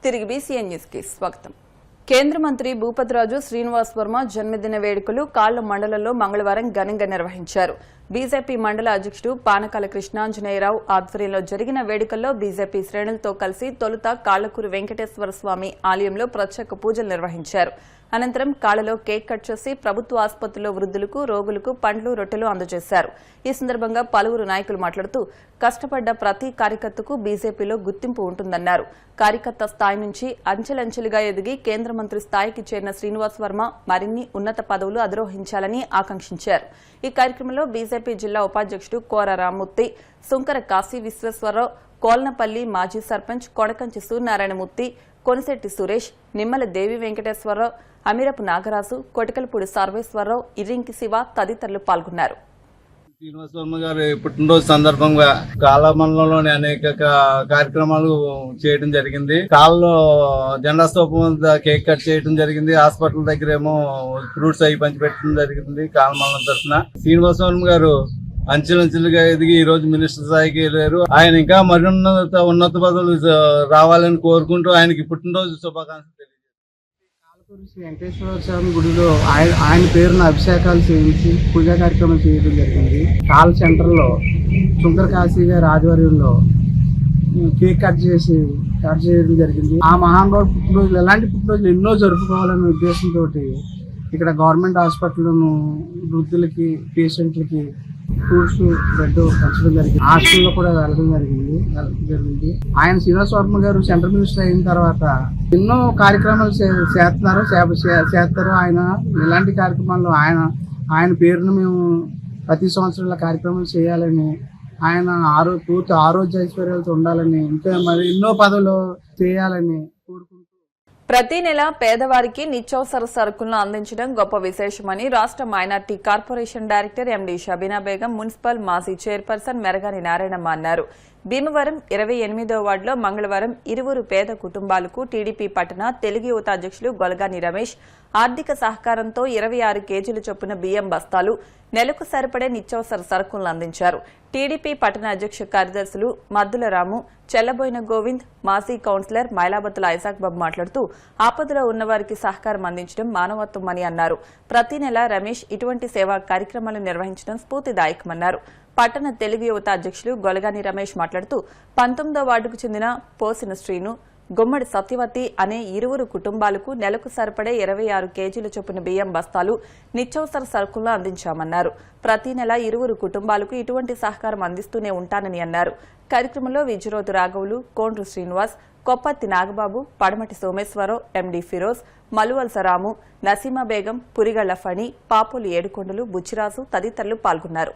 తిరిగి BCN news కి స్వాగతం. కేంద్ర మంత్రి భూపతిరాజు శ్రీనివాస్ వర్మ జన్మదిన వేడుకలు కాళ్ల మండలంలో మంగళవారం ఘనంగా నిర్వహించారు. బీజేపీ మండల అధ్యక్షుడు పానకాల కృష్ణాంజనేయరావు ఆధ్వర్యంలో జరిగిన వేడుకల్లో బీజేపీ శ్రేణులతో కలిసి తొలుత కాళ్లకూరు వెంకటేశ్వర స్వామి ఆలయంలో ప్రత్యేక పూజలు నిర్వహించారు. అనంతరం కాళ్లలో కేక్ కట్ చేసి ప్రభుత్వ ఆసుపత్రిలో వృద్ధులకు, రోగులకు పండ్లు, రొట్టెలు అందజేశారు. ఈ సందర్భంగా పలువురు నాయకులు మాట్లాడుతూ కష్టపడ్డ ప్రతి కార్యకర్తకు బీజేపీలో గుర్తింపు ఉంటుందన్నారు. కార్యకర్త స్థాయి నుంచి అంచెలంచెలుగా ఎదిగి కేంద్ర మంత్రి స్థాయికి చేరిన శ్రీనివాస్ వర్మ మరిన్ని ఉన్నత పదవులు అధిరోహించాలని ఆకాంక్షించారు. ఈ కార్యక్రమంలో బీజేపీ జిల్లా ఉపాధ్యక్షుడు కోర రామ్మూర్తి, సుంకర కాశీ విశ్వేశ్వరరావు, కోల్నపల్లి మాజీ సర్పంచ్ కొడకంచి సూర్యనారాయణమూర్తి, కొనిశెట్టి సురేష్, నిమ్మల దేవి వెంకటేశ్వరరావు, అమీరపు నాగరాజు, కొటికలపూడి సర్వేశ్వరరావు, ఇరింకి శివ తదితరులు పాల్గొన్నారు. శ్రీనివాస్ వర్మ గారి పుట్టినరోజు సందర్భంగా కాలమండలంలోని అనేక కార్యక్రమాలు చేయడం జరిగింది. కాళ్ళలో జెండా స్తూపం కేక్ కట్ చేయడం జరిగింది. హాస్పిటల్ దగ్గర ఏమో ఫ్రూట్స్ అవి పంచిపెట్టడం జరిగింది. కాలమండలం తరఫున శ్రీనివాస్ వర్మ గారు అంచెలంచెలుగా ఎదిగి ఈ రోజు మినిస్టర్ స్థాయికి వెళ్ళారు. ఆయన ఇంకా ఉన్నత పదవులు రావాలని కోరుకుంటూ ఆయనకి పుట్టినరోజు శుభాకాంక్షలు తెలియజేస్తారు. శ్రీ వెంకటేశ్వర స్వామి గుడిలో ఆయన పేరున అభిషేకాలు చేయించి పూజా కార్యక్రమం చేయడం జరిగింది. కాల్ సెంటర్లో సుంకర కాశీ గారి ఆధ్వర్యంలో కేక్ కట్ చేయడం జరిగింది. ఆ మహానుభావుడు పుట్టినరోజులు ఎలాంటి పుట్టినరోజులు ఎన్నో జరుపుకోవాలనే ఉద్దేశంతో ఇక్కడ గవర్నమెంట్ హాస్పిటల్ను వృద్ధులకి, పేషెంట్లకి ఫ్రూట్స్, బ్రెడ్ పంచడం జరిగింది. హాస్టల్లో కూడా వెళ్ళడం జరిగింది. ఆయన శ్రీనివాస్ వర్మ గారు సెంట్రల్ మినిస్టర్ అయిన తర్వాత ఎన్నో కార్యక్రమాలు చేస్తారు. ఆయన ఇలాంటి కార్యక్రమాల్లో ఆయన పేరును మేము ప్రతి సంవత్సరం కార్యక్రమాలు చేయాలని, ఆయన పూర్తి ఆరోగ్య ఐశ్వర్యాలతో ఉండాలని, ఇంకా మరి ఎన్నో పదవులు చేయాలని కోరుకుంటూ ప్రతి నెల పేదవారికి నిత్యావసర సరుకులను అందించడం గొప్ప విశేషమని రాష్ట్ర minority corporation director MD Shabina Begum, municipal మాజీ చైర్పర్సన్ మెరగాని నారాయణమ్మ అన్నారు. భీమవరం 28వ వార్డులో మంగళవారం ఇరువురు పేద కుటుంబాలకు టీడీపీ పట్టణ తెలుగు యువత అధ్యక్షులు గొలగాని రమేష్ ఆర్థిక సహకారంతో 26 కేజీల చొప్పున బియ్యం బస్తాలు, నెలకు సరిపడే నిత్యావసర సరుకులను అందించారు. టీడీపీ పట్టణ అధ్యక్ష కార్యదర్శులు మద్దుల రాము, చెల్లబోయిన గోవింద్, మాజీ కౌన్సిలర్ మైలాబత్తుల ఐజాక్ బాబు మాట్లాడుతూ ఆపదలో ఉన్నవారికి సహకారం అందించడం మానవత్వమని అన్నారు. ప్రతి నెల రమేష్ ఇటువంటి సేవా కార్యక్రమాలు నిర్వహించడం స్ఫూర్తిదాయకమన్నారు. పట్టణ తెలుగు యువత అధ్యక్షులు గొలగాని రమేష్ మాట్లాడుతూ 19వ వార్డుకు చెందిన పోసిన శ్రీను, గుమ్మడి సత్యవతి అనే ఇరువురు కుటుంబాలకు నెలకు సరిపడే 26 కేజీల చొప్పున బియ్యం బస్తాలు, నిత్యావసర సరుకులను అందించామన్నారు. ప్రతి నెల ఇరువురు కుటుంబాలకు ఇటువంటి సహకారం అందిస్తూనే ఉంటానని అన్నారు. కార్యక్రమంలో విజయరోధు రాఘవులు, కోండ్రు శ్రీనివాస్, కొప్పత్తి నాగబాబు, పడమటి సోమేశ్వరరావు, ఎండీ ఫిరోజ్, మలువల్స రాము, నసీమా బేగం, పురిగళ్ల ఫణి, పాపోలు ఏడుకొండలు, బుచ్చిరాజు తదితరులు పాల్గొన్నారు.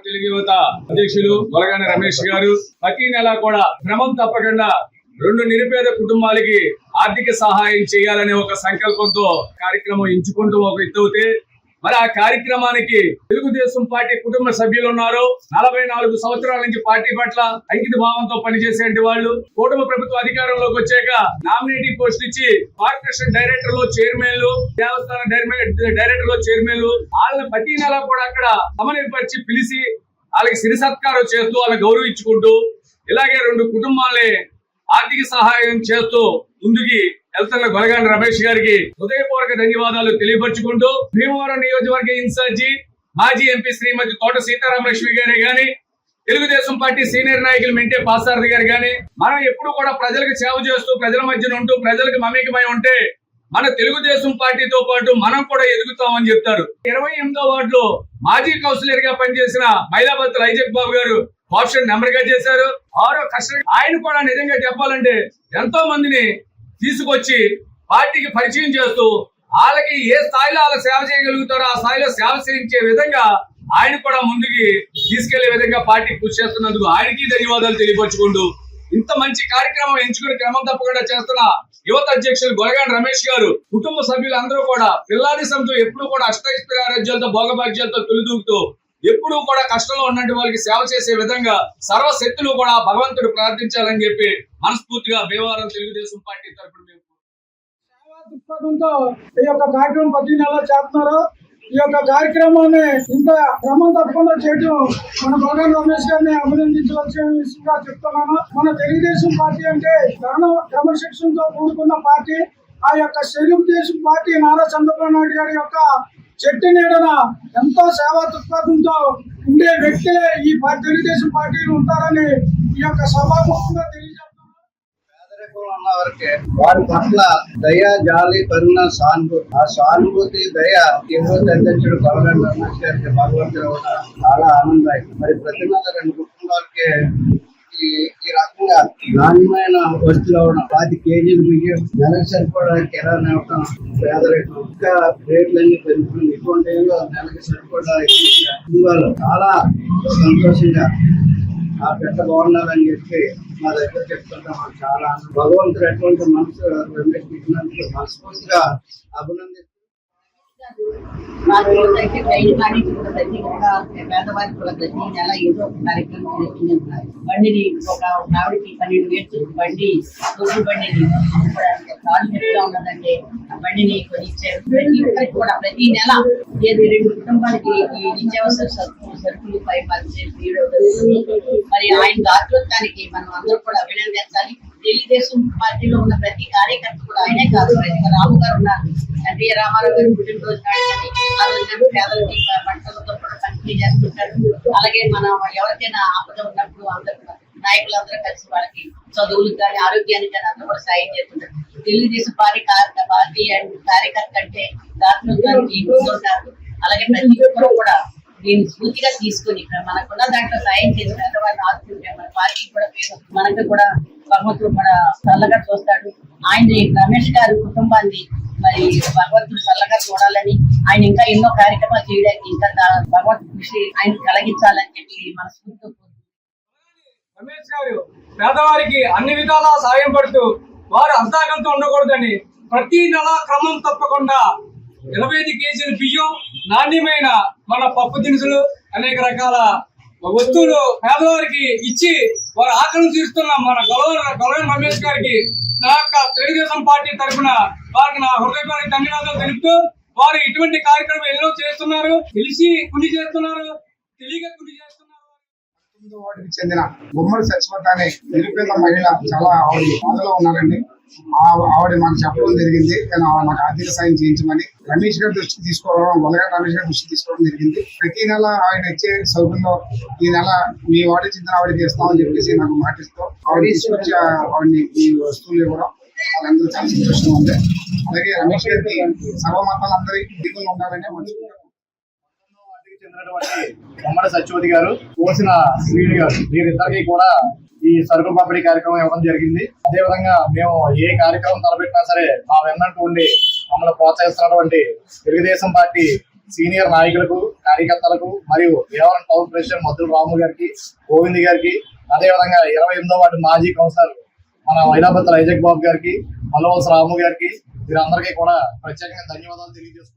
తెలుగు యువత అధ్యక్షులు గొలగాని రమేష్ గారు ప్రతి నెల కూడా క్రమం తప్పకుండా 2 నిరుపేద కుటుంబాలకి ఆర్థిక సహాయం చేయాలనే ఒక సంకల్పంతో కార్యక్రమం ఎంచుకుంటూ ఒక ఎత్తవుతే, మరి ఆ కార్యక్రమానికి తెలుగుదేశం పార్టీ కుటుంబ సభ్యులు ఉన్నారు. 44 సంవత్సరాల నుంచి పార్టీ పట్ల అంకిత భావంతో పనిచేసే వాళ్ళు కూటమి ప్రభుత్వ అధికారంలోకి వచ్చాక నామినేటింగ్ పోస్ట్ ఇచ్చి కార్పొరేషన్ డైరెక్టర్లు, చైర్మన్లు, దేవస్థాన డైరెక్టర్లు, చైర్మన్లు వాళ్ళని ప్రతి నెల కూడా అక్కడ సమన్వయపరిచి పిలిచి వాళ్ళకి సిరి సత్కారం చేస్తూ వాళ్ళని గౌరవించుకుంటూ ఇలాగే 2 కుటుంబాలని ఆర్థిక సహాయం చేస్తూ ముందుకి వెళ్తున్న గొలగాని రమేష్ గారికి హృదయపూర్వక ధన్యవాదాలు తెలియపరుచుకుంటూ, భీమవరం నియోజకవర్గ ఇన్ఛార్జి మాజీ ఎంపీ శ్రీమతి తోట సీతారామలక్ష్మి గారే గాని, తెలుగుదేశం పార్టీ సీనియర్ నాయకులు మెంటే పాసారథి గారు గాని, మనం ఎప్పుడు కూడా ప్రజలకు సేవ చేస్తూ ప్రజల మధ్యన ఉంటూ ప్రజలకు మమేకమై ఉంటే మన తెలుగుదేశం పార్టీతో పాటు మనం కూడా ఎదుగుతామని చెప్తారు. 28వ వార్డులో మాజీ కౌన్సిలర్ గా పనిచేసిన మైలాబత్తుల ఐజాక్ బాబు గారు ఆప్షన్ నెంబర్ గా చేశారు. ఆయన కూడా నిజంగా చెప్పాలంటే ఎంతో మందిని తీసుకొచ్చి పార్టీకి పరిచయం చేస్తూ వాళ్ళకి ఏ స్థాయిలో వాళ్ళ సేవ చేయగలుగుతారో ఆ స్థాయిలో సేవ చేయించే విధంగా ఆయన కూడా ముందుకి తీసుకెళ్లే విధంగా పార్టీ కృషి చేస్తున్నందుకు ఆయనకి ధన్యవాదాలు తెలియపరుచుకుంటూ, ఇంత మంచి కార్యక్రమం ఎంచుకుని క్రమం తప్పకుండా చేస్తున్న యువత అధ్యక్షులు గొలగాని రమేష్ గారు, కుటుంబ సభ్యులందరూ కూడా పిల్లాది సంతో ఎప్పుడు కూడా అష్టైశ్వర్య ఆరోగ్యాలతో, భోగభాగ్యాలతో తొలిదూకుతూ ఎప్పుడూ కూడా కష్టంలో ఉన్నటువంటి వాళ్ళకి సేవ చేసే విధంగా సర్వశక్తులు కూడా భగవంతుడు ప్రార్థించాలని చెప్పి మనస్ఫూర్తిగా భీమవరం తెలుగుదేశం పార్టీ తరఫున మేము దృక్పథంతో ఈ యొక్క కార్యక్రమం ప్రతి నెల చేస్తున్నారు. ఈ యొక్క కార్యక్రమాన్ని ఇంత క్రమం తప్పకుండా చేయడం మన బొలగాని రమేష్ గారిని అభినందించవలసిన విషయంగా చెప్తున్నాను. మన తెలుగుదేశం పార్టీ అంటే క్రమశిక్షణతో కూడుకున్న పార్టీ. ఆ యొక్క తెలుగుదేశం పార్టీ నారా చంద్రబాబు నాయుడు గారి యొక్క చెట్టు నీడన ఎంతో సేవా దృక్పథంతో ఉండే వ్యక్తులే ఈ తెలుగుదేశం పార్టీలు ఉంటారని ఈ యొక్క సభాముఖంగా తెలియజేస్తున్నాను. ఉన్న వరకే వారి పట్ల దయ, జాలి, కరుణ, సానుభూతి. ఆ సానుభూతి, దయ యువత అధ్యక్షుడు బొలగాని రమేష్ గారికి భగవంతుడు చాలా ఆనందాయి. మరి ప్రతి నెల 2 కుటుంబాలకే ఈ రకంగా నాణ్యమైన వస్తువులు అవడం, 10 కేజీలు బియ్యం, నెలకు సరిపడా కిరాణా ఇవ్వడం, పేదలకు ఇంకా రేట్లన్నీ పెరుగుతుంది. ఇటువంటి నెలకి సరిపడా కుటుంబాలు చాలా సంతోషంగా ఆ పెద్ద బాగున్నారని చెప్పి మా దగ్గర చెప్తుంటాం. చాలా భగవంతుడు ఎటువంటి మనసు రమేష్ ఇచ్చినందుకు మనస్ఫూర్తిగా అభినందిస్తున్నాం. మా రోజైతే డైలీ కానీ ప్రతి ఒక్క పేదవారికి కూడా ప్రతి నెల ఏదో ఒక కార్యక్రమం చేస్తూనే ఉన్నారు. బండిని ఒక ఆవిడకి 12 వేలు బండి తొలి బండిని కాలు చెప్తా ఉన్నదంటే ఆ బండిని కొనిచ్చారు. ప్రతి ఒక్కరికి కూడా ప్రతి నెల 2 కుటుంబాలకి ఈ నిత్యావసర సరుకులు 5% మరి ఆయన దాతృత్వానికి మనం అందరూ కూడా అభినందించాలి. తెలుగుదేశం పార్టీలో ఉన్న ప్రతి కార్యకర్త కూడా ఆయనే కాదు, ప్రతి రాము గారు ఉన్నారు, ఎన్టీ రామారావు గారు పుట్టినరోజు నాడు పేదలకి బట్టలతో కూడా పంపిణీ చేస్తుంటారు. అలాగే మనం ఎవరికైనా ఆపద ఉన్నప్పుడు అందరూ నాయకులందరూ కలిసి వాళ్ళకి చదువులకు కానీ ఆరోగ్యానికి కానీ అందరూ కూడా సాయం చేస్తుంటారు. తెలుగుదేశం పార్టీ కార్యకర్త అంటే దాతృత్వానికి ముందుంటారు. అలాగే ప్రతి ఒక్కరు కూడా దీన్ని స్ఫూర్తిగా తీసుకుని మనకున్న దాంట్లో సాయం చేసి పేదవారిని ఆదుకుంటే మన పార్టీ కూడా మనకు కూడా భగవంతుడు కూడా చల్లగా చూస్తాడు. ఆయన రమేష్ గారి కుటుంబాన్ని మరి భగవంతుడు చల్లగా చూడాలని, ఆయన ఇంకా ఎన్నో కార్యక్రమాలు చేయడానికి ఇంకా భగవంతుడు కృషి ఆయన కలిగించాలని చెప్పి మనస్ఫూర్తితో రమేష్ గారు పేదవారికి అన్ని విధాలా సాయం పడుతూ వారు అర్థాకంతో ఉండకూడదని ప్రతి నెల క్రమం తప్పకుండా 25 కేజీల బియ్యం, నాణ్యమైన మన పప్పు దినుసులు, అనేక రకాల వస్తువులు పేదవారికి ఇచ్చి వారి ఆకలిని తీరుస్తున్న మన గొలవని రమేష్ గారికి నా యొక్క తెలుగుదేశం పార్టీ తరఫున వారికి నా హృదయపూర్వక ధన్యవాదాలు తెలుపుతూ, వారు ఇటువంటి కార్యక్రమం ఎన్నో చేస్తున్నారు. తెలిసి కుని చేస్తున్నారు, తెలియక కుని చేస్తున్నారు. వాటికి చెందిన గుమ్మడి సత్యవత అనే నిరుపేద మహిళ చాలా ఆవిడ బాధలో ఉన్నారండి. ఆవిడ మాకు చెప్పడం జరిగింది, నాకు ఆర్థిక సాయం చేయించమని రమేష్ గారి దృష్టికి తీసుకోవడం, బొలగాని రమేష్ గారి దృష్టికి తీసుకోవడం జరిగింది. ప్రతి నెల ఆయన ఇచ్చే సౌకర్యంలో ఈ నెల మీ వాడికి చెందిన ఆవిడకి ఇస్తామని చెప్పేసి నాకు మాటిస్తూ ఆవిడ తీసుకొచ్చి ఆవిడని ఈ వస్తువులు ఇవ్వడం వాళ్ళందరూ చాలా సంతోషంగా ఉంది. అలాగే రమేష్ గారికి సర్వమతాలందరి దిగులు ఉండాలని మనసుకుంటారు. గుమ్మడి సత్యవతి గారు, పోసిన శ్రీని గారు, వీరిద్దరికి కూడా ఈ సరుకుల పంపిణీ కార్యక్రమం ఇవ్వడం జరిగింది. అదే విధంగా మేము ఏ కార్యక్రమం తలపెట్టినా సరే మా వెన్నంటూ ఉండి మమ్మల్ని ప్రోత్సహిస్తున్నటువంటి తెలుగుదేశం పార్టీ సీనియర్ నాయకులకు, కార్యకర్తలకు మరియు దేవరం టౌన్ ప్రెసిడెంట్ మద్దుల రాము గారికి, గోవింద్ గారికి, అదే విధంగా 28వ వార్డు మాజీ కౌన్సిలర్ మన వైలాపత్ర ఐజక్ బాబు గారికి, మల్లవలస రాము గారికి, వీరందరికీ కూడా ప్రత్యేకంగా ధన్యవాదాలు తెలియజేసుకుంటూ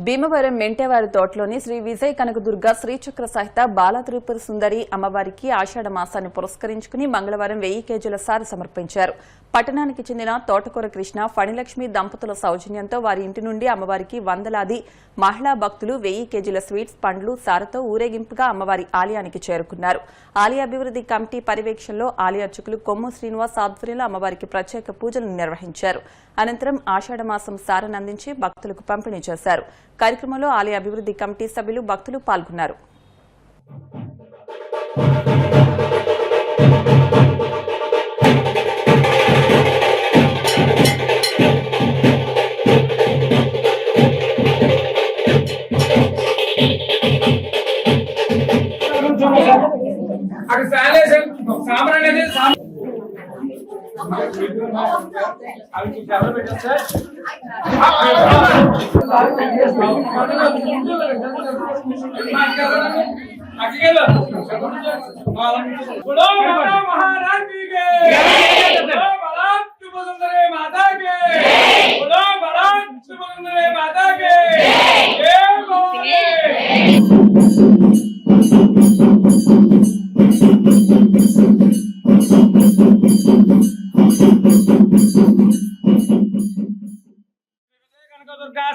భీమవరం మెంటేవారి తోటలోని శ్రీ విజయ కనకదుర్గ శ్రీచక్ర సహిత బాలత్రిపుర సుందరి అమ్మవారికి ఆషాఢ మాసాన్ని పురస్కరించుకుని మంగళవారం 1000 కేజీల సారి సమర్పించారు. పట్టణానికి చెందిన తోటకూర కృష్ణ, ఫణిలక్ష్మి దంపతుల సౌజన్యంతో వారి ఇంటి నుండి అమ్మవారికి వందలాది మహిళా భక్తులు 1000 కేజీల స్వీట్స్, పండ్లు, సారతో ఊరేగింపుగా అమ్మవారి ఆలయానికి చేరుకున్నారు. ఆలయ అభివృద్ది కమిటీ పర్యవేక్షణలో ఆలయ అర్చకులు కొమ్ము శ్రీనివాస్ ఆధ్వర్యంలో అమ్మవారికి ప్రత్యేక పూజలు నిర్వహించారు. అనంతరం ఆషాఢ మాసం సారను అందించి భక్తులకు పంపిణీ చేశారు. కార్యక్రమంలో ఆలయ అభివృద్ది కమిటీ సభ్యులు, భక్తులు పాల్గొన్నారు.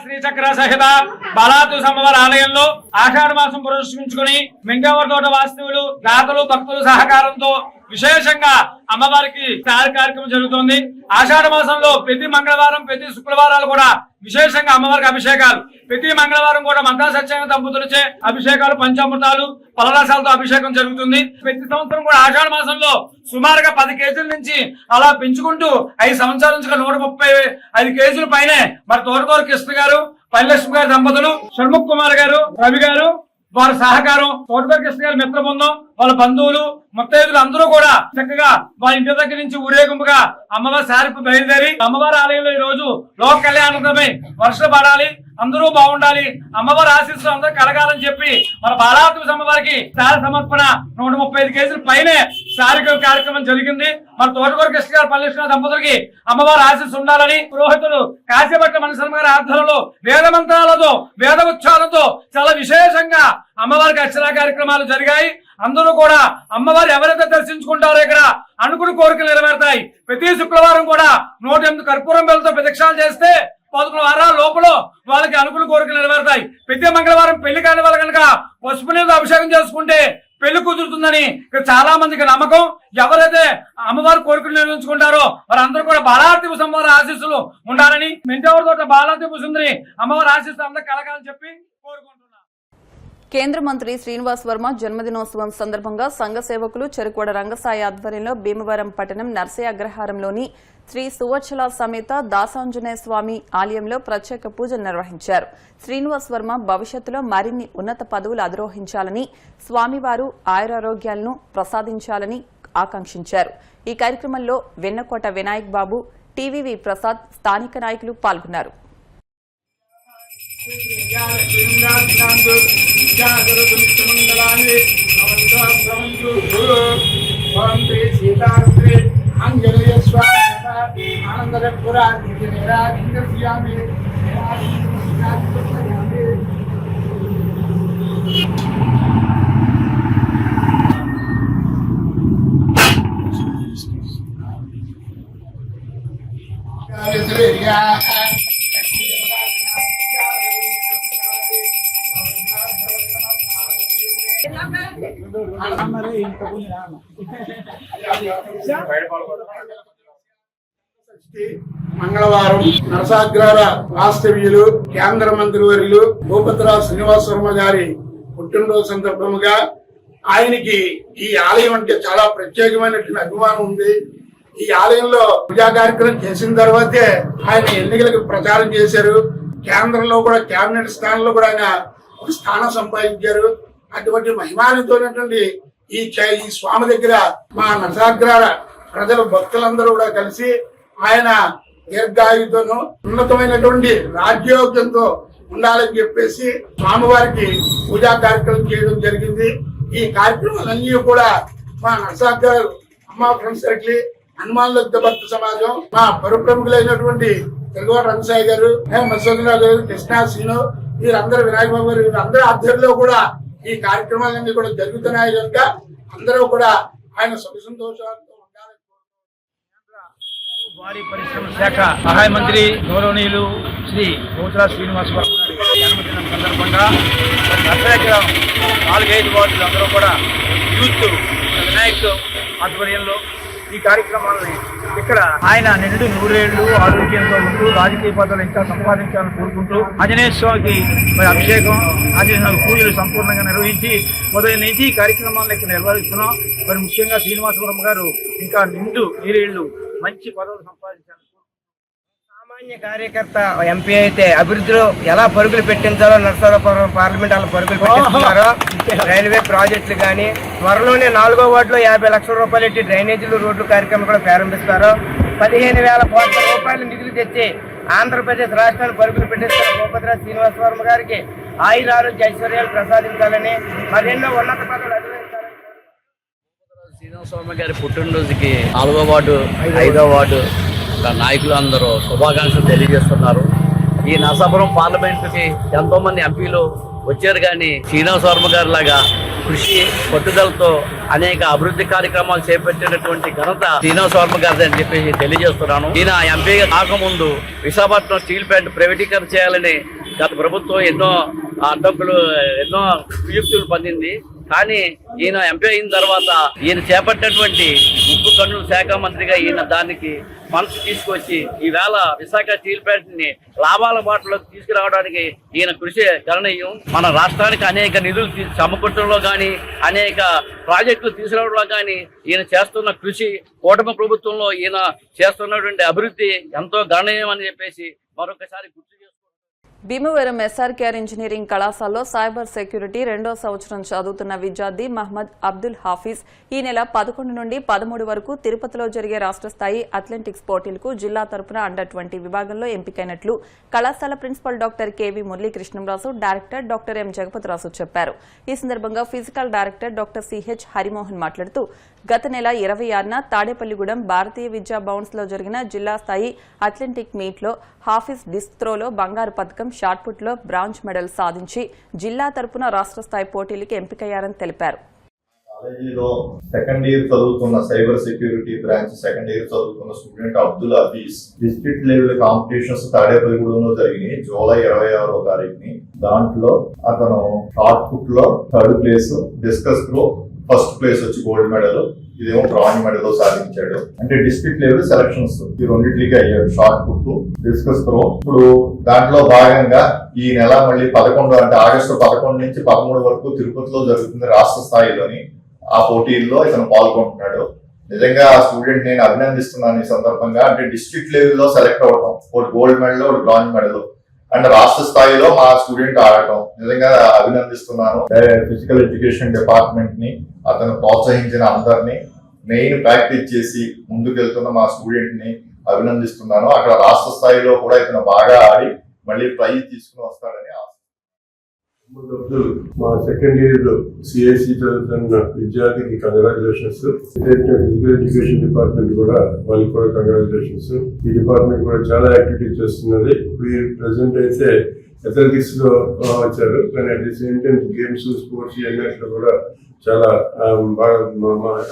శ్రీ చక్ర సహిత బాలాతు అమ్మవారి ఆలయంలో ఆషాఢ మాసం పురస్కరించుకుని మెంగవర్ తోట వాస్తవులు దాతలు భక్తుల సహకారంతో విశేషంగా అమ్మవారికి కార్యక్రమం జరుగుతుంది. ఆషాఢ మాసంలో ప్రతి మంగళవారం ప్రతి శుక్రవారాలు కూడా విశేషంగా అమ్మవారికి అభిషేకాలు, ప్రతి మంగళవారం కూడా మంతా సత్యనారాయణ దంపతులచే అభిషేకాలు, పంచామృతాలు, పలరసాలతో అభిషేకం జరుగుతుంది. ప్రతి సంవత్సరం కూడా ఆషాఢ మాసంలో సుమారుగా 10 కేజీల నుంచి అలా పెంచుకుంటూ 5 సంవత్సరాల నుంచి 135 కేజీల పైనే మరి తోటకూర కృష్ణ గారు, పల్లెలక్ష్మి గారి దంపతులు, షణ్ముఖ్ కుమార్ గారు, రవి గారు వారి సహకారం, తోటకూర కృష్ణ గారి మిత్ర బృందం, వాళ్ళ బంధువులు, ముత్తైదులు అందరూ కూడా చక్కగా వారి ఇంటి దగ్గర నుంచి ఊరేగింపుగా అమ్మవారి సారిపు బయలుదేరి అమ్మవారి ఆలయంలో ఈ రోజు లోక కళ్యాణమై వర్షాలు పడాలి, అందరూ బాగుండాలి, అమ్మవారి ఆశీస్సులు అందరూ కలగాలని చెప్పి మన బాలాతు అమ్మవారికి సారి సమర్పణ 135 కేజీల పైనే సారి కార్యక్రమం జరిగింది. మన తోటకూర కృష్ణ గారి పల్లె దంపతులకి అమ్మవారి ఆశీస్సు ఉండాలని పురోహితులు కాశీపట్ల మనసమ్మ గారి ఆధ్వర్యంలో వేద మంత్రాలతో వేద ఉచ్చారణతో చాలా విశేషంగా అమ్మవారికి అర్చనా కార్యక్రమాలు జరిగాయి. అందరూ కూడా అమ్మవారు ఎవరైతే దర్శించుకుంటారో ఇక్కడ అనుకుని కోరికలు నెరవేరుతాయి. ప్రతి శుక్రవారం కూడా 108 కర్పూరం బెల్లతో ప్రదక్షిణాలు చేస్తే 11 వారాల లోపల వాళ్ళకి అనుకుని కోరికలు నెరవేరుతాయి. ప్రతి మంగళవారం పెళ్లి కాని వాళ్ళు కనుక పసుపు నీళ్ళతో అభిషేకం చేసుకుంటే పెళ్లి కుదురుతుందని ఇక్కడ చాలా మందికి నమ్మకం. ఎవరైతే అమ్మవారి కోరికలు నిర్వహించుకుంటారో వారందరూ కూడా బాలాతీపు అమ్మవారి ఆశీస్సులు ఉండాలని, మెంటవర్ తోట బాలాతీపు సుందరి అమ్మవారి ఆశీస్సులు అందరూ కలగాలని చెప్పి కోరుకుంటున్నాను. కేంద్ర మంత్రి శ్రీనివాస్ వర్మ జన్మదినోత్సవం సందర్భంగా సంఘ సేవకులు చెరుకోడ రంగసాయి ఆధ్వర్యంలో భీమవరం పట్టణం నర్సయ్య అగ్రహారంలోని శ్రీ సువచ్చల సమేత దాసాంజనేయ స్వామి ఆలయంలో ప్రత్యేక పూజలు నిర్వహించారు. శ్రీనివాస్ వర్మ భవిష్యత్తులో మరిన్ని ఉన్నత పదవులు అధిరోహించాలని, స్వామివారు ఆయురారోగ్యాలను ప్రసాదించాలని ఆకాంక్షించారు. ఈ కార్యక్రమంలో వెన్నకోట వినాయక్ బాబు, టీవీవీ ప్రసాద్, స్థానిక నాయకులు పాల్గొన్నారు. ఆంజనేయ స్వామి ఆనందపురా మంగళవారం నరసాగ్రహార వాస్తవ్యులు కేంద్ర మంత్రి వర్యులు భూపతిరాజు శ్రీనివాస్ వర్మ గారి పుట్టినరోజు సందర్భముగా ఆయనకి ఈ ఆలయం అంటే చాలా ప్రత్యేకమైనటువంటి అభిమానం ఉంది. ఈ ఆలయంలో పూజా కార్యక్రమం చేసిన తర్వాతే ఆయన ఎన్నికలకు ప్రచారం చేశారు. కేంద్రంలో కూడా కేబినెట్ స్థానంలో కూడా ఆయన ఒక స్థానం సంపాదించారు. అటువంటి మహిమానితోనటువంటి ఈ స్వామి దగ్గర మా నరసాగ్రహార ప్రజల భక్తులందరూ కూడా కలిసి ఆయన దీర్ఘాయుతోనూ ఉన్నతమైనటువంటి రాజ్యోగ్యంతో ఉండాలని చెప్పేసి స్వామివారికి పూజా కార్యక్రమం చేయడం జరిగింది. ఈ కార్యక్రమాలన్నీ కూడా మా నరసాగ్రహార అమ్మ ఫ్రెండ్స్ సర్కిల్, హనుమాన్ భక్త సమాజం, మా ప్రముఖులైనటువంటి తెలుగు రంగసాయి గారు, మత్స్యరావు గారు, కృష్ణా శ్రీను, వీరందరూ వినాయక బాబు గారు, వీరందరూ ఆధ్వర్యంలో కూడా ఈ కార్యక్రమాలన్నీ కూడా జరుగుతున్నాయి కనుక అందరూ కూడా ఆయన సుఖ సంతోషాలతో ఉండాలని. భారీ పరిశ్రమ శాఖ సహాయ మంత్రి గౌరవనీయులు శ్రీ భూపతిరాజు శ్రీనివాస్ వర్మ గారి జన్మదినం సందర్భంగా నర్సయ్య 4-5 వార్డులు అందరూ కూడా యూత్ వినాయక్ ఆధ్వర్యంలో ఈ కార్యక్రమాలని ఇక్కడ ఆయన నిండు 100 ఏళ్లు ఆరోగ్యంతో ఉంటూ రాజకీయ పదవులు ఇంకా సంపాదించాలని కోరుకుంటూ ఆంజనేయ స్వామికి అభిషేకం, ఆంజనేయ స్వామి పూజలు సంపూర్ణంగా నిర్వహించి ఉదయం నుంచి ఈ కార్యక్రమాలను ఇక్కడ నిర్వహిస్తున్నాం. మరి ముఖ్యంగా శ్రీనివాసవరం గారు ఇంకా నిండు 100 ఏళ్లు మంచి పదవులు సంపాదించాలని. సామాన్య కార్యకర్త ఎంపీ అయితే అభివృద్ధిలో ఎలా పరుగులు పెట్టించాలో నరసాపురం పార్లమెంట్ అలా పరుగులు పెట్టిస్తున్నారో, రైల్వే ప్రాజెక్టులు కానీ త్వరలోనే 4వ వార్డులో 50 లక్షల రూపాయలు ఎట్టి డ్రైనేజీలు, రోడ్లు కార్యక్రమం కూడా ప్రారంభిస్తారు. 15,000 కోట్ల రూపాయల నిధులు తెచ్చి ఆంధ్రప్రదేశ్ రాష్ట్రాన్ని పరుగులు పెట్టిస్తున్న భూపతిరాజు శ్రీనివాస్ వర్మ గారికి ఆయుర ఆరోగ్య ఐశ్వర్యాలు ప్రసాదించాలని, మరెన్నో ఉన్నత పదవులు అధిరోహించాలని. శ్రీనివాస్ వర్మ గారి పుట్టినరోజుకి 4వ వార్డు 5వ వార్డు నాయకులు అందరూ శుభాకాంక్షలు తెలియజేస్తున్నారు. ఈ నరసాపురం పార్లమెంటుకి ఎంతో మంది ఎంపీలు వచ్చారు, కానీ శ్రీనివాస్ వర్మ గారి లాగా కృషి పట్టుదలతో అనేక అభివృద్ధి కార్యక్రమాలు చేపట్టినటువంటి ఘనత శ్రీనివాస్ వర్మ గారిది అని చెప్పేసి తెలియజేస్తున్నాను. ఈయన ఎంపీగా కాకముందు విశాఖపట్నం స్టీల్ ప్లాంట్ ప్రైవేటీకరణ చేయాలని గత ప్రభుత్వం ఎన్నో అడ్డంకులు ఎన్నో వియుక్తులు పొందింది. కానీ ఈయన ఎంపీ అయిన తర్వాత ఈయన చేపట్టినటువంటి ఉక్కు గనుల శాఖ మంత్రిగా ఈయన దానికి మనసు తీసుకొచ్చి ఈవేళ విశాఖ స్టీల్ ప్లాంట్ ని లాభాల బాటలోకి తీసుకురావడానికి ఈయన కృషి గణనీయం. మన రాష్ట్రానికి అనేక నిధులు సమకూర్చడంలో కానీ అనేక ప్రాజెక్టులు తీసుకురావడంలో కానీ ఈయన చేస్తున్న కృషి, కూటమి ప్రభుత్వంలో ఈయన చేస్తున్నటువంటి అభివృద్ధి ఎంతో గణనీయం అని చెప్పేసి మరొకసారి గుర్తు చేసుకుంటున్నాను. భీమవరం ఎస్ఆర్కేఆర్ ఇంజనీరింగ్ కళాశాలలో సైబర్ సెక్యూరిటీ 2వ సంవత్సరం చదువుతున్న విద్యార్థి మహమ్మద్ అబ్దుల్ హాఫీజ్ ఈ నెల 11 నుండి 13 వరకు తిరుపతిలో జరిగే రాష్ట్ర స్థాయి అథ్లెటిక్స్ పోటీలకు జిల్లా తరపున అండర్-20 విభాగంలో ఎంపికైనట్లు కళాశాల principal doctor K V Muralikrishnamraju, director doctor M Jagapathiraju చెప్పారు. ఈ సందర్భంగా physical director doctor CH Harimohan మాట్లాడుతూ గత నెల 26న తాడేపల్లిగూడెం భారతీయ విద్యా భవన్స్ లో జరిగిన జిల్లా స్థాయి అథ్లెటిక్ మీట్ లో హాఫీజ్ డిస్క్ త్రోలో బంగారు పథకం, షాట్ పుట్ లో బ్రాంజ్ మెడల్ సాధించి జిల్లా తరపున రాష్ట్ర స్థాయి పోటీలకు ఎంపికయ్యారని తెలిపారు. కాలేజీలో సెకండ్ ఇయర్ చదువుతున్న cyber security branch second year చదువుతున్న student Abdul Hafeez district level competitions తాడేపల్లిగూడెంలో జరిగినాయి జూలై 26వ తారీఖుని. దాంట్లో అతను షార్ట్ పుట్ లో 3rd place, discus throw first place వచ్చి గోల్డ్ మెడల్, ఇదేమో బ్రాంజ్ మెడల్ సాధించాడు. అంటే డిస్ట్రిక్ట్ లెవెల్ సెలక్షన్స్ ఈ రెండింటికి అయ్యాడు, షార్ట్ పుట్, డిస్కస్ త్రో. ఇప్పుడు దాంట్లో భాగంగా ఈ నెల మళ్ళీ 11 అంటే ఆగస్టు 11 నుంచి 13 వరకు తిరుపతిలో జరుగుతుంది రాష్ట్ర స్థాయిలోని. ఆ పోటీల్లో ఇతను పాల్గొంటున్నాడు. నిజంగా ఆ స్టూడెంట్ నేను అభినందిస్తున్నాను ఈ సందర్భంగా. అంటే డిస్ట్రిక్ట్ లెవెల్లో సెలెక్ట్ అవడం, ఒకటి గోల్డ్ మెడల్, ఒకటి బ్రాంజ్ మెడల్, అండ్ రాష్ట్ర స్థాయిలో మా స్టూడెంట్ ఆడటం నిజంగా అభినందిస్తున్నాను. ఫిజికల్ ఎడ్యుకేషన్ డిపార్ట్మెంట్ ని, అతను ప్రోత్సహించిన అందరినీ, మెయిన్ ప్రాక్టీస్ చేసి ముందుకెళ్తున్న మా స్టూడెంట్ ని అభినందిస్తున్నాను. అక్కడ రాష్ట్ర స్థాయిలో కూడా ఇతను బాగా ఆడి మళ్ళీ ప్రైజ్ తీసుకుని వస్తాడని ఆశ. మా సెకండ్ ఇయర్ లో సిఐసి చదువుతున్న విద్యార్థికి కంగ్రాచులేషన్స్. ఫిజికల్ ఎడ్యుకేషన్ డిపార్ట్మెంట్ కూడా వాళ్ళకి కూడా కంగ్రాచులేషన్స్. ఈ డిపార్ట్మెంట్ కూడా చాలా యాక్టివిటీస్ చేస్తున్నది. వీరు ప్రెసెంట్ అయితే అథ్లెటిక్స్ లో వచ్చారు, కానీ at the same time games, sports అన్నింటిలో కూడా చాలా బాగా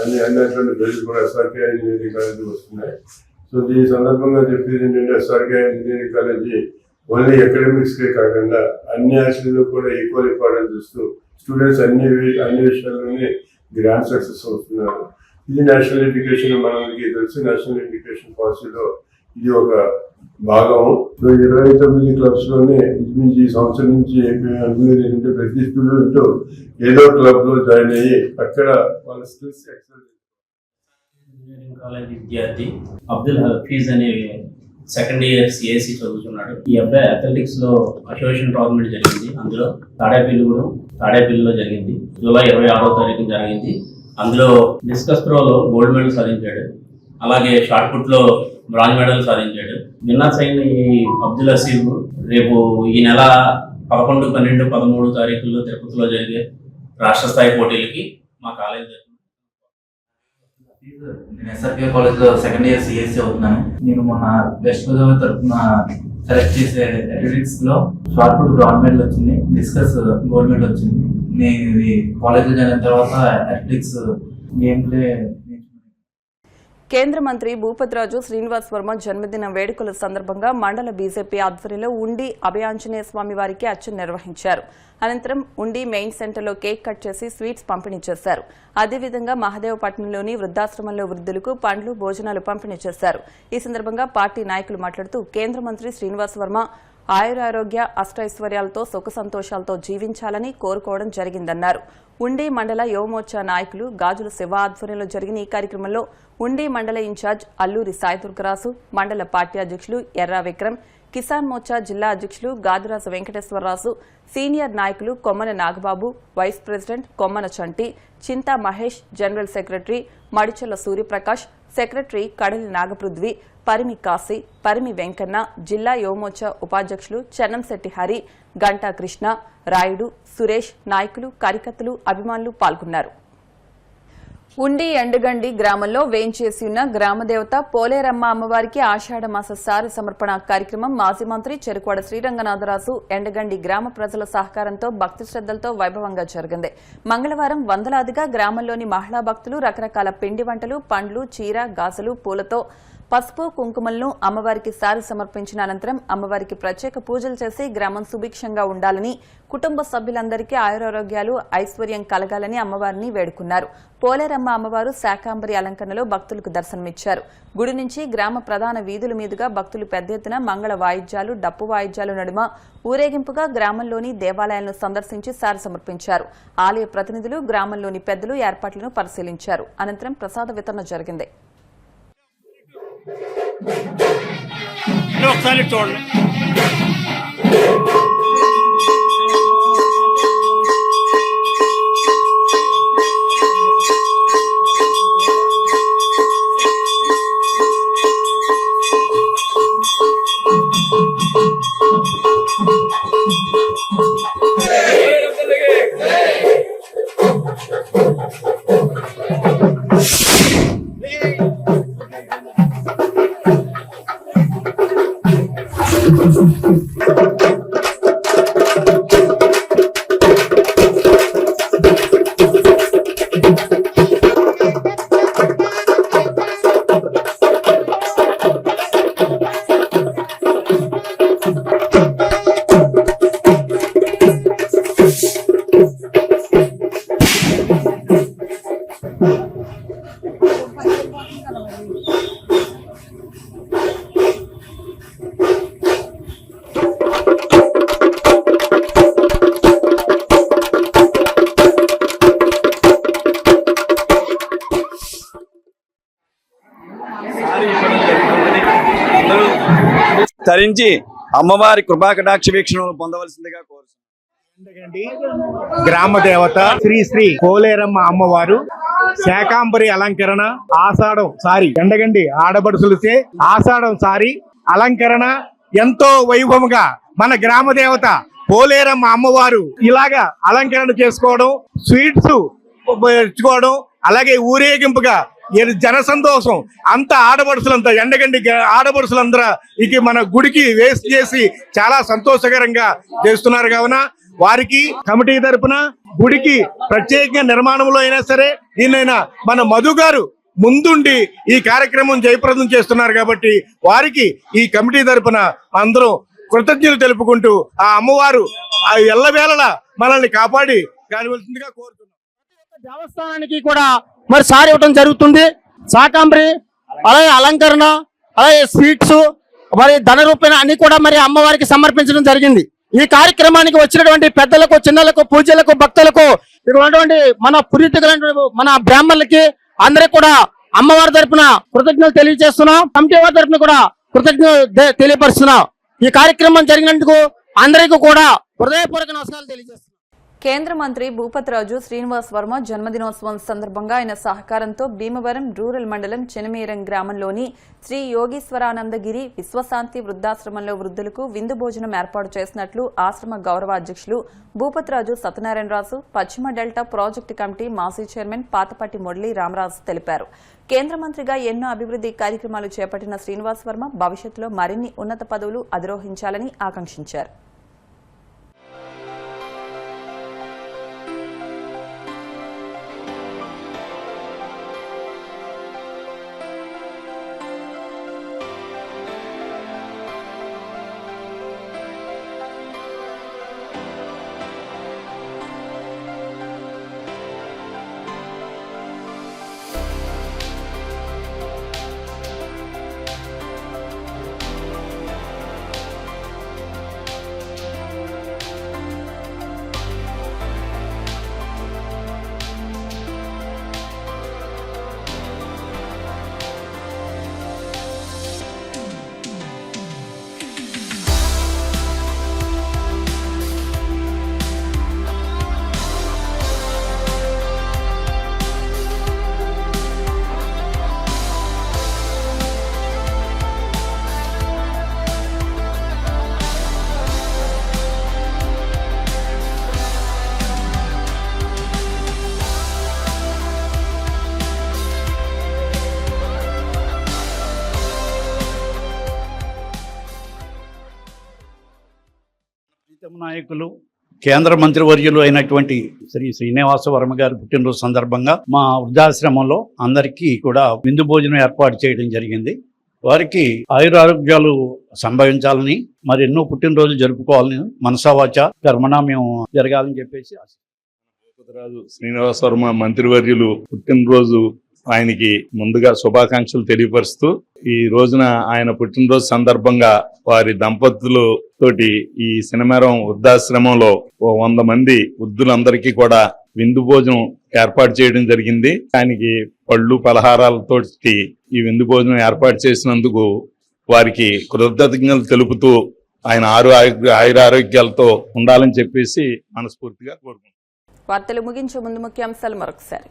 అన్నింటి పేర్లు కూడా ఎస్ఆర్కేఆర్ ఇంజనీరింగ్ కాలేజీ వస్తున్నాయి. సో ఈ సందర్భంగా చెప్పేది ఏంటంటే SRKR engineering college only academics కే కాకుండా అన్ని యాక్సిడెంట్లో కూడా ఈక్వల్ ఇంపార్టెన్స్ ఇస్తూ స్టూడెంట్స్ అన్ని విషయాల్లోనే గ్రాండ్ సక్సెస్ అవుతున్నారు. ఇది నేషనల్ ఎడ్యుకేషన్ మనకి తెలుసు. నేషనల్ ఎడ్యుకేషన్ పాలసీలో ఇది ఒక భాగము. 29 క్లబ్స్ లోనే ఈ సంవత్సరం నుంచి అనుకునేది ఏంటంటే ప్రతి స్టూడెంట్ ఏదో క్లబ్ లో జాయిన్ అయ్యి అక్కడ వాళ్ళ స్కిల్స్ ఎక్సెల్. ఇంజనీరింగ్ కాలేజ్ విద్యార్థి అబ్దుల్ హఫీజ్ అనే సెకండ్ ఇయర్ సిఎస్సి చదువుతున్నాడు. ఈ అబ్బాయి అథ్లెటిక్స్ లో అసోసియేషన్ టోర్నమెంట్ జరిగింది. అందులో తాడేపల్లిలో జరిగింది. జూలై 26వ తారీఖు జరిగింది. అందులో డిస్కస్ త్రోలో గోల్డ్ మెడల్ సాధించాడు. అలాగే షార్ట్ పుట్ లో బ్రాంజ్ మెడల్ సాధించాడు. విన్నర్స్ అయిన ఈ అబ్దుల్ హఫీజ్ రేపు ఈ నెల 11, 12, 13 తారీఖుల్లో తిరుపతిలో జరిగే రాష్ట్ర స్థాయి పోటీలకి మా కాలేజ్ నేను ఎస్ఆర్కే కాలేజ్ లో సెకండ్ ఇయర్ సిఎస్సి అవుతున్నాను. నేను మొన్న వెస్ట్ గోదావరి తరఫున సెలెక్ట్ చేసే అథ్లెటిక్స్ లో షార్ట్ పుట్ బ్రాంజ్ మెడల్ వచ్చింది, డిస్కస్ గోల్డ్ మెడల్ వచ్చింది. నేను ఇది కాలేజ్ జాయిన్ అయిన తర్వాత అథ్లెటిక్స్ గేమ్ ప్లే. కేంద్ర మంత్రి భూపతిరాజు శ్రీనివాస్ వర్మ జన్మదిన వేడుకల సందర్భంగా మండల బీజేపీ ఆధ్వర్యంలో ఉండి అభయాంజనేయ స్వామి వారికి అర్చన నిర్వహించారు. అనంతరం ఉండి మెయిన్ సెంటర్లో కేక్ కట్ చేసి స్వీట్స్ పంపిణీ చేశారు. అదేవిధంగా మహదేవపట్నంలోని వృద్ధాశ్రమంలో వృద్ధులకు పండ్లు, భోజనాలు పంపిణీ చేశారు. ఈ సందర్భంగా పార్టీ నాయకులు మాట్లాడుతూ కేంద్ర మంత్రి శ్రీనివాస్ వర్మ ఆయురారోగ్య అష్టైశ్వర్యాలతో సుఖ సంతోషాలతో జీవించాలని కోరుకోవడం జరిగిందన్నారు. ఉండి మండల యువమోర్చా నాయకులు గాజుల శివ ఆధ్వర్యంలో జరిగిన ఈ కార్యక్రమంలో ఉండి మండల ఇన్ఛార్జ్ అల్లూరి సాయిదుర్గరాజు, మండల పార్టీ అధ్యక్షులు ఎర్రా విక్రమ్, కిసాన్ మోర్చా జిల్లా అధ్యక్షులు గాదిరాజు వెంకటేశ్వరరాజు, సీనియర్ నాయకులు Kommana Nagababu, vice president Kommana Chanti, Chinta Mahesh, general secretary Madichella Suryaprakash, secretary Kadali Nagaprudhvi, Parimi Kashi, Parimi Venkanna, జిల్లా యువమోర్చా ఉపాధ్యక్షులు చెన్నంశెట్టి హరి, గంటా కృష్ణ, రాయుడు, సురేష్, నాయకులు, కార్యకర్తలు, అభిమానులు పాల్గొన్నారు. ఉండి ఎండగండి గ్రామంలో వేంచేసి ఉన్న గ్రామదేవత పోలేరమ్మ అమ్మవారికి ఆషాఢమాస సారి సమర్పణ కార్యక్రమం మాజీ మంత్రి చెరుకువాడ శ్రీరంగనాథరాజు ఎండగండి గ్రామ ప్రజల సహకారంతో భక్తి శ్రద్దలతో వైభవంగా జరిగింది. మంగళవారం వందలాదిగా గ్రామంలోని మహిళా భక్తులు రకరకాల పిండి వంటలు, పండ్లు, చీర, గాజులు, పూలతో పసుపు కుంకుమలను అమ్మవారికి సారి సమర్పించిన అనంతరం అమ్మవారికి ప్రత్యేక పూజలు చేసి గ్రామం సుభిక్షంగా ఉండాలని, కుటుంబ సభ్యులందరికీ ఆయురారోగ్యాలు, ఐశ్వర్యం కలగాలని అమ్మవారిని వేడుకున్నారు. పోలేరమ్మ అమ్మవారు శాకాంబరి అలంకరణలో భక్తులకు దర్శనమిచ్చారు. గుడి నుంచి గ్రామ ప్రధాన వీధుల మీదుగా భక్తులు పెద్ద ఎత్తున మంగళ వాయిద్యాలు, డప్పు వాయిద్యాల నడుమ ఊరేగింపుగా గ్రామంలోని దేవాలయాలను సందర్శించి సారి సమర్పించారు. ఆలయ ప్రతినిధులు, గ్రామంలోని పెద్దలు ఏర్పాట్లను పరిశీలించారు. అనంతరం ప్రసాద వితరణ జరిగింది. ఒకసారి చూడండి. ధరించి అమ్మవారి కృపా కటాక్ష వీక్షణలు పొందవలసిందిగా కోరుతున్నాను. గ్రామ దేవత శ్రీ శ్రీ పోలేరమ్మ అమ్మవారు శాకాంబరి అలంకరణ ఆషాఢం సారి ఎండగండి ఆడబడుసులసే ఆషాఢం సారి అలంకరణ ఎంతో వైభవంగా మన గ్రామ దేవత పోలేరమ్మ అమ్మవారు ఇలాగా అలంకరణ చేసుకోవడం, స్వీట్స్ ఇచ్చుకోవడం, అలాగే ఊరేగింపుగా జన సంతోషం అంతా ఆడపడుసులంతా ఎండగండి ఆడపడుసులందరూ ఇక మన గుడికి వేస్ట్ చేసి చాలా సంతోషకరంగా చేస్తున్నారు. కావున వారికి కమిటీ తరపున గుడికి ప్రత్యేకంగా నిర్మాణంలో అయినా సరే దీన్నైనా మన మధు గారు ముందుండి ఈ కార్యక్రమం జయప్రదం చేస్తున్నారు కాబట్టి వారికి ఈ కమిటీ తరపున అందరూ కృతజ్ఞతలు తెలుపుకుంటూ ఆ అమ్మవారు ఎల్లవేళలా మనల్ని కాపాడి కానివలసిందిగా కోరుతున్నాం. దేవస్థానానికి కూడా మరి సారి ఇవ్వడం జరుగుతుంది. శాకాంబరి అలాగే అలంకరణ, అలాగే స్వీట్స్, మరి ధన రూపేణ అన్ని కూడా మరి అమ్మవారికి సమర్పించడం జరిగింది. ఈ కార్యక్రమానికి వచ్చినటువంటి పెద్దలకు, చిన్నలకు, పూజలకు, భక్తులకు, ఇక్కడ ఉన్నటువంటి మన పురీతికులైన మన బ్రాహ్మణులకి అందరికి కూడా అమ్మవారి తరపున కృతజ్ఞతలు తెలియజేస్తున్నాం. కమిటీ వారి తరపున కూడా కృతజ్ఞతలు తెలియపరుస్తున్నాం. ఈ కార్యక్రమం జరిగినందుకు అందరికీ కూడా హృదయపూర్వక నమస్కారాలు తెలియజేస్తున్నాం. కేంద్ర మంత్రి భూపతిరాజు శ్రీనివాస్ వర్మ జన్మదినోత్సవం సందర్భంగా ఆయన సహకారంతో భీమవరం రూరల్ మండలం చెనమేరం గ్రామంలోని శ్రీ యోగీశ్వరానందగిరి విశ్వశాంతి వృద్ధాశ్రమంలో వృద్ధులకు విందు భోజనం ఏర్పాటు చేసినట్లు ఆశ్రమ గౌరవ అధ్యక్షులు భూపతిరాజు సత్యనారాయణరాజు, పశ్చిమ డెల్టా ప్రాజెక్టు కమిటీ మాజీ చైర్మన్ పాతపట్టి మురళీ రామరాజు తెలిపారు. కేంద్ర మంత్రిగా ఎన్నో అభివృద్ది కార్యక్రమాలు చేపట్టిన శ్రీనివాస్ వర్మ భవిష్యత్తులో మరిన్ని ఉన్నత పదవులు అధిరోహించాలని ఆకాంక్షించారు. నాయకులు, కేంద్ర మంత్రివర్యులు అయినటువంటి శ్రీ శ్రీనివాస వర్మ గారి పుట్టినరోజు సందర్భంగా మా వృద్ధాశ్రమంలో అందరికీ కూడా విందు భోజనం ఏర్పాటు చేయడం జరిగింది. వారికి ఆయురారోగ్యాలు సంభవించాలని, మరి ఎన్నో పుట్టినరోజులు జరుపుకోవాలని మనసావాచ కర్మణ మేము జరగాలని చెప్పేసి రాజు శ్రీనివాస వర్మ మంత్రివర్యులు పుట్టినరోజు ఆయనకి ముందుగా శుభాకాంక్షలు తెలియపరుస్తూ ఈ రోజున ఆయన పుట్టినరోజు సందర్భంగా వారి దంపతులు తోటి ఈ సినిమారం వృద్ధాశ్రమంలో 100 మంది వృద్ధులందరికీ కూడా విందు భోజనం ఏర్పాటు చేయడం జరిగింది. ఆయనకి పళ్ళు పలహారాలతోటి ఈ విందు భోజనం ఏర్పాటు చేసినందుకు వారికి కృతజ్ఞతలు తెలుపుతూ ఆయన ఆయురారోగ్యాలతో ఉండాలని చెప్పేసి మనస్ఫూర్తిగా కోరుకుంటున్నాను. వార్తలు ముగించే ముందు ముఖ్యాంశాలు మరొకసారి.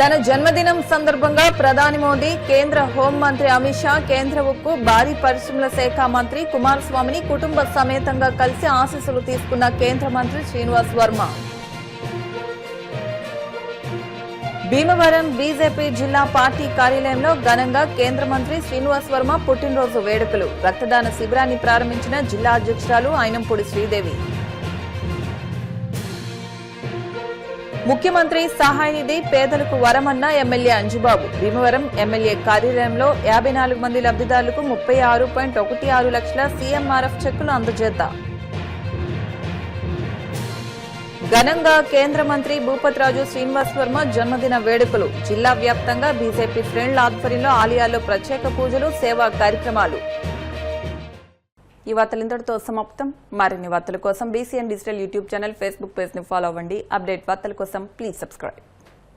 తన జన్మదినం సందర్భంగా ప్రధాని మోదీ, కేంద్ర హోంమంత్రి అమిత్ షా, కేంద్ర ఉక్కు భారీ పరిశ్రమల శాఖ మంత్రి కుమారస్వామిని కుటుంబ సమేతంగా కలిసి ఆశీస్సులు తీసుకున్న కేంద్ర మంత్రి శ్రీనివాస్ వర్మ. భీమవరం బీజేపీ జిల్లా పార్టీ కార్యాలయంలో ఘనంగా కేంద్ర మంత్రి శ్రీనివాస్ వర్మ పుట్టినరోజు వేడుకలు. రక్తదాన శిబిరాన్ని ప్రారంభించిన జిల్లా అధ్యక్షురాలు అయినంపూడి శ్రీదేవి. ముఖ్యమంత్రి సహాయ నిధి పేదలకు వరమన్న ఎమ్మెల్యే అంజుబాబు. భీమవరం ఎమ్మెల్యే కార్యాలయంలో 54 మంది లబ్ధిదారులకు 36.16 లక్షల సీఎంఆర్ఎఫ్ చెక్కులు అందజేద్దాం. ఘనంగా కేంద్ర మంత్రి భూపతిరాజు శ్రీనివాస్ వర్మ జన్మదిన వేడుకలు. జిల్లా వ్యాప్తంగా బీజేపీ శ్రేణుల ఆధ్వర్యంలో ఆలయాల్లో ప్రత్యేక పూజలు, సేవా కార్యక్రమాలు. ఈ వార్తలు ఇంతటితో సమాప్తం. మరిన్ని వార్తల కోసం BCN digital YouTube channel, Facebook page ని ఫాలో అవ్వండి. అప్డేట్ వార్తల కోసం ప్లీజ్ సబ్స్క్రైబ్.